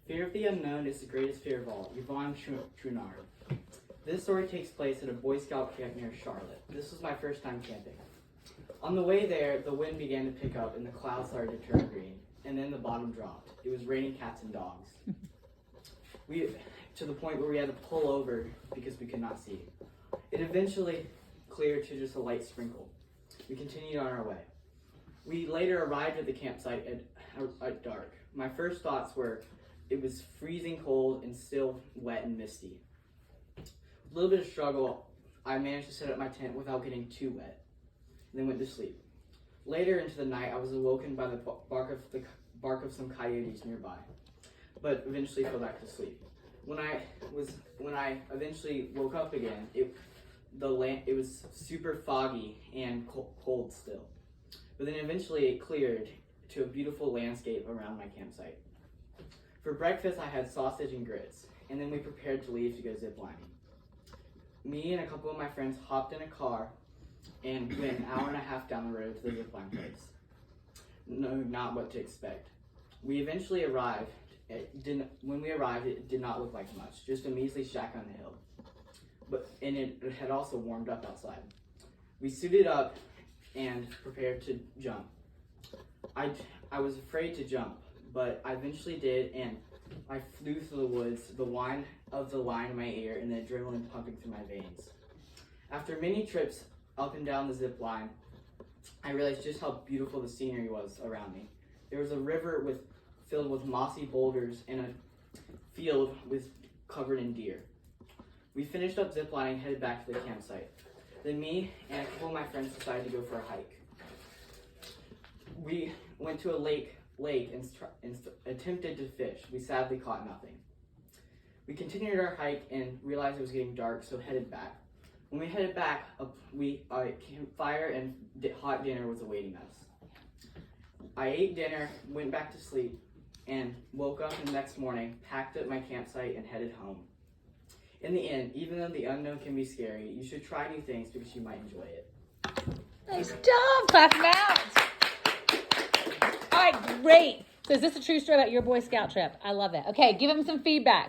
Fear of the unknown is the greatest fear of all. Yvonne Chouinard. This story takes place at a Boy Scout camp near Charlotte. This was my first time camping. On the way there, the wind began to pick up and the clouds started to turn green, and then the bottom dropped. It was raining cats and dogs. To the point where we had to pull over because we could not see. It eventually cleared to just a light sprinkle. We continued on our way. We later arrived at the campsite at dark. My first thoughts were, it was freezing cold and still wet and misty. With a little bit of struggle, I managed to set up my tent without getting too wet, and then went to sleep. Later into the night, I was awoken by the bark of some coyotes nearby, but eventually fell back to sleep. When I eventually woke up again, it was super foggy and cold still. But then eventually it cleared to a beautiful landscape around my campsite. For breakfast, I had sausage and grits, and then we prepared to leave to go ziplining. Me and a couple of my friends hopped in a car and went an hour and a half down the road to the zipline place. No, not what to expect. We eventually arrived. When we arrived, it did not look like much, just a measly shack on the hill. And it had also warmed up outside. We suited up and prepared to jump. I was afraid to jump, but I eventually did, and I flew through the woods, the whine of the line in my ear, and the adrenaline pumping through my veins. After many trips up and down the zip line, I realized just how beautiful the scenery was around me. There was a river filled with mossy boulders and a field covered in deer. We finished up ziplining and headed back to the campsite. Then me and a couple of my friends decided to go for a hike. We went to a lake and attempted to fish. We sadly caught nothing. We continued our hike and realized it was getting dark, so headed back. When we headed back, a campfire and hot dinner was awaiting us. I ate dinner, went back to sleep, and woke up the next morning, packed up my campsite, and headed home. In the end, even though the unknown can be scary, you should try new things because you might enjoy it. Nice job. Clap them out. All right, great. So is this a true story about your Boy Scout trip? I love it. Okay, give them some feedback.